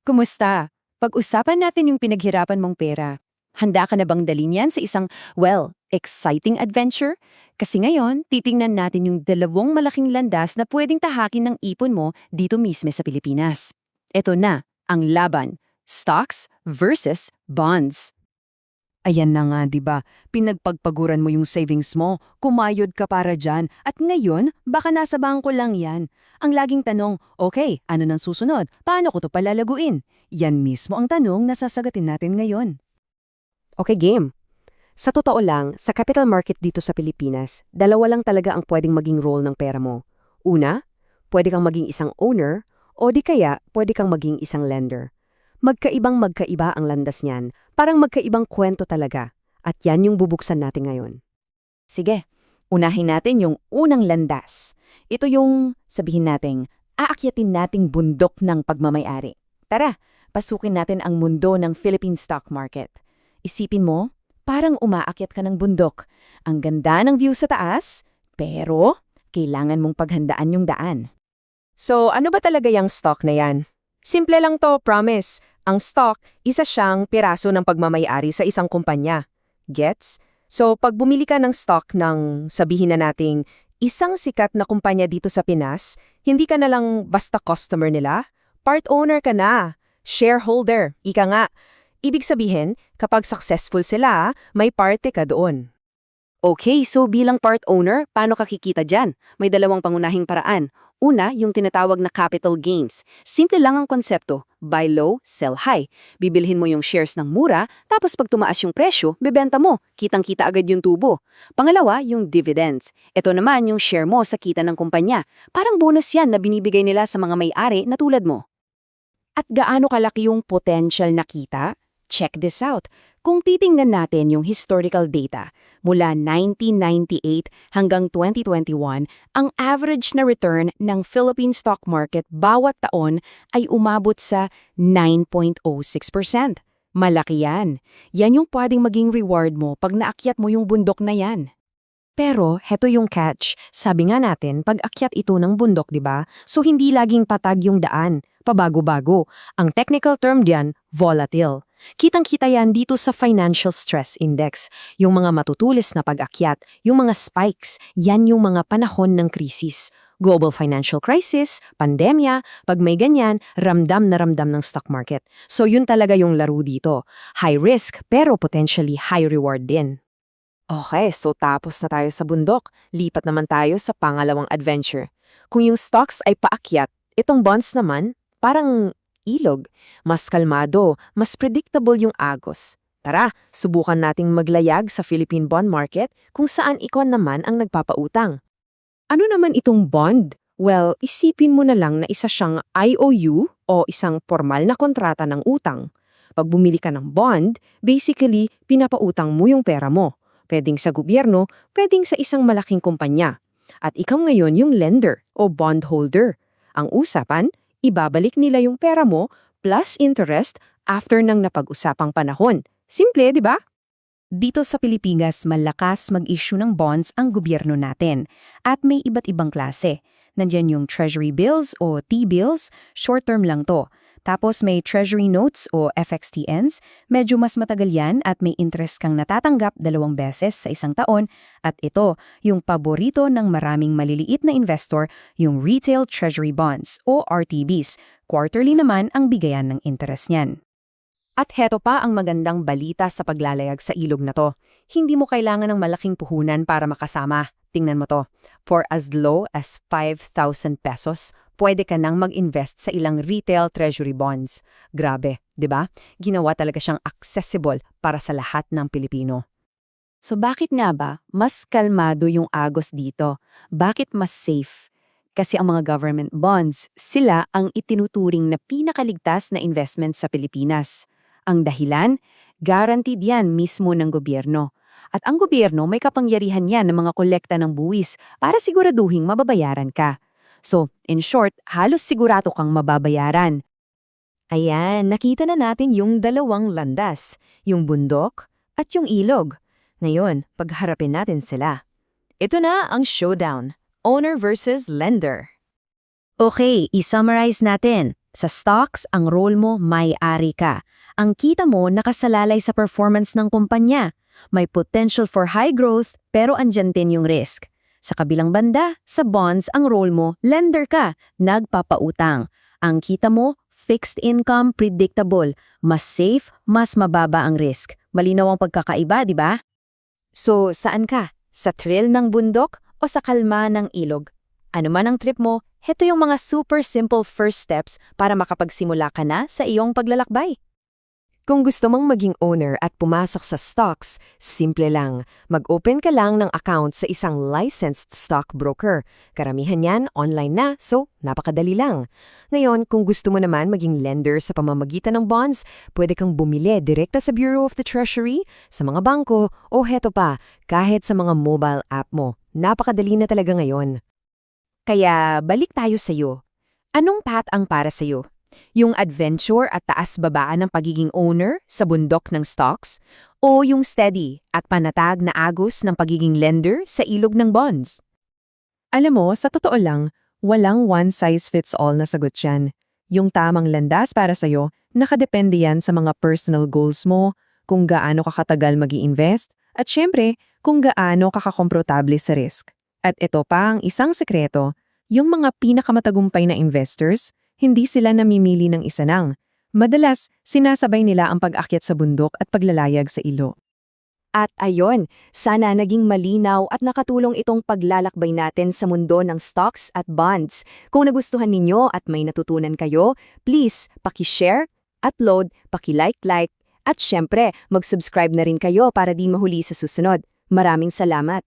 Kumusta? Pag-usapan natin yung pinaghirapan mong pera. Handa ka na bang dalhin yan sa isang, exciting adventure? Kasi ngayon, titingnan natin yung dalawang malaking landas na pwedeng tahakin ng ipon mo dito mismo sa Pilipinas. Ito na, ang laban. Stocks versus bonds. Ayan na nga, 'di ba? Pinagpagpaguran mo yung savings mo, kumayod ka para diyan, at ngayon, baka nasa bangko lang 'yan. Ang laging tanong, okay, ano nang susunod? Paano ko 'to palalaguin? Yan mismo ang tanong na sasagatin natin ngayon. Okay, game. Sa totoo lang, sa capital market dito sa Pilipinas, dalawa lang talaga ang pwedeng maging role ng pera mo. Una, pwede kang maging isang owner, o di kaya pwede kang maging isang lender. Magkaibang-magkaiba ang landas niyan, parang magkaibang kwento talaga. At yan yung bubuksan natin ngayon. Sige, unahin natin yung unang landas. Ito yung, sabihin nating, aakyatin nating bundok ng pagmamayari. Tara, pasukin natin ang mundo ng Philippine stock market. Isipin mo, parang umaakyat ka ng bundok. Ang ganda ng view sa taas, pero kailangan mong paghandaan yung daan. So, ano ba talaga yung stock na yan? Simple lang to, promise. Ang stock, isa siyang piraso ng pagmamayari sa isang kumpanya. Gets? So, pag bumili ka ng stock ng, sabihin na nating, isang sikat na kumpanya dito sa Pinas, hindi ka na lang basta customer nila, part owner ka na, shareholder, ika nga. Ibig sabihin, kapag successful sila, may parte ka doon. Okay, so bilang part owner, paano ka kikita dyan? May dalawang pangunahing paraan. Una, yung tinatawag na capital gains. Simple lang ang konsepto, buy low, sell high. Bibilhin mo yung shares ng mura, tapos pag tumaas yung presyo, bebenta mo. Kitang-kita agad yung tubo. Pangalawa, yung dividends. Ito naman yung share mo sa kita ng kumpanya. Parang bonus yan na binibigay nila sa mga may-ari na tulad mo. At gaano kalaki yung potential na kita? Check this out. Kung titingnan natin yung historical data, mula 1998 hanggang 2021, ang average na return ng Philippine stock market bawat taon ay umabot sa 9.06%. Malaki yan. Yan yung pwedeng maging reward mo pag naakyat mo yung bundok na yan. Pero, heto yung catch. Sabi nga natin, pag-akyat ito ng bundok, di ba? So, hindi laging patag yung daan. Pabago-bago. Ang technical term diyan, volatile. Kitang-kita yan dito sa Financial Stress Index. Yung mga matutulis na pag-akyat, yung mga spikes, yan yung mga panahon ng krisis. Global financial crisis, pandemya, pag may ganyan, ramdam na ramdam ng stock market. So yun talaga yung laro dito. High risk, pero potentially high reward din. Okay, so tapos na tayo sa bundok, lipat naman tayo sa pangalawang adventure. Kung yung stocks ay paakyat, itong bonds naman, parang ilog. Mas kalmado, mas predictable yung agos. Tara, subukan nating maglayag sa Philippine bond market kung saan ikaw naman ang nagpapautang. Ano naman itong bond? Well, isipin mo na lang na isa siyang IOU o isang formal na kontrata ng utang. Pag bumili ka ng bond, basically, pinapautang mo yung pera mo. Pwedeng sa gobyerno, pwedeng sa isang malaking kumpanya. At ikaw ngayon yung lender o bondholder. Ang usapan, ibabalik nila yung pera mo plus interest after ng napag-usapang panahon. Simple, di ba? Dito sa Pilipinas, malakas mag-issue ng bonds ang gobyerno natin. At may iba't ibang klase. Nandyan yung treasury bills o T-bills, short-term lang to. Tapos may treasury notes o FXTNs, medyo mas matagal yan at may interest kang natatanggap 2 beses sa isang taon. At ito, yung paborito ng maraming maliliit na investor, yung retail treasury bonds o RTBs. Quarterly naman ang bigayan ng interest niyan. At heto pa ang magandang balita sa paglalayag sa ilog na to. Hindi mo kailangan ng malaking puhunan para makasama. Tingnan mo to. For as low as 5,000 pesos, pwede ka nang mag-invest sa ilang retail treasury bonds. Grabe, di ba? Ginawa talaga siyang accessible para sa lahat ng Pilipino. So bakit nga ba mas kalmado yung agos dito? Bakit mas safe? Kasi ang mga government bonds, sila ang itinuturing na pinakaligtas na investment sa Pilipinas. Ang dahilan, guaranteed yan mismo ng gobyerno. At ang gobyerno may kapangyarihan yan ng mga kolekta ng buwis para siguraduhing mababayaran ka. So, in short, halos sigurado kang mababayaran. Ayan, nakita na natin yung dalawang landas, yung bundok at yung ilog. Ngayon, pagharapin natin sila. Ito na ang showdown, owner versus lender. Okay, i-summarize natin. Sa stocks, ang role mo may-ari ka. Ang kita mo nakasalalay sa performance ng kumpanya. May potential for high growth pero andyan din yung risk. Sa kabilang banda, sa bonds, ang role mo, lender ka, nagpapautang. Ang kita mo, fixed income, predictable. Mas safe, mas mababa ang risk. Malinaw ang pagkakaiba, di ba? So, saan ka? Sa thrill ng bundok o sa kalma ng ilog? Ano man ang trip mo, heto yung mga super simple first steps para makapagsimula ka na sa iyong paglalakbay. Kung gusto mong maging owner at pumasok sa stocks, simple lang. Mag-open ka lang ng account sa isang licensed stockbroker. Karamihan yan online na, so napakadali lang. Ngayon, kung gusto mo naman maging lender sa pamamagitan ng bonds, pwede kang bumili direkta sa Bureau of the Treasury, sa mga bangko, o heto pa, kahit sa mga mobile app mo. Napakadali na talaga ngayon. Kaya balik tayo sa iyo. Anong path ang para sa iyo? Yung adventure at taas-babaan ng pagiging owner sa bundok ng stocks? O yung steady at panatag na agos ng pagiging lender sa ilog ng bonds? Alam mo, sa totoo lang, walang one-size-fits-all na sagot yan. Yung tamang landas para sa'yo, nakadepende yan sa mga personal goals mo, kung gaano ka katagal mag-i-invest, at syempre, kung gaano ka kakomportable sa risk. At ito pa ang isang sekreto, yung mga pinakamatagumpay na investors, hindi sila namimili ng isa lang. Madalas, sinasabay nila ang pag-akyat sa bundok at paglalayag sa ilo. At ayon, sana naging malinaw at nakatulong itong paglalakbay natin sa mundo ng stocks at bonds. Kung nagustuhan ninyo at may natutunan kayo, please paki-share, upload, paki-like, at syempre mag-subscribe na rin kayo para di mahuli sa susunod. Maraming salamat!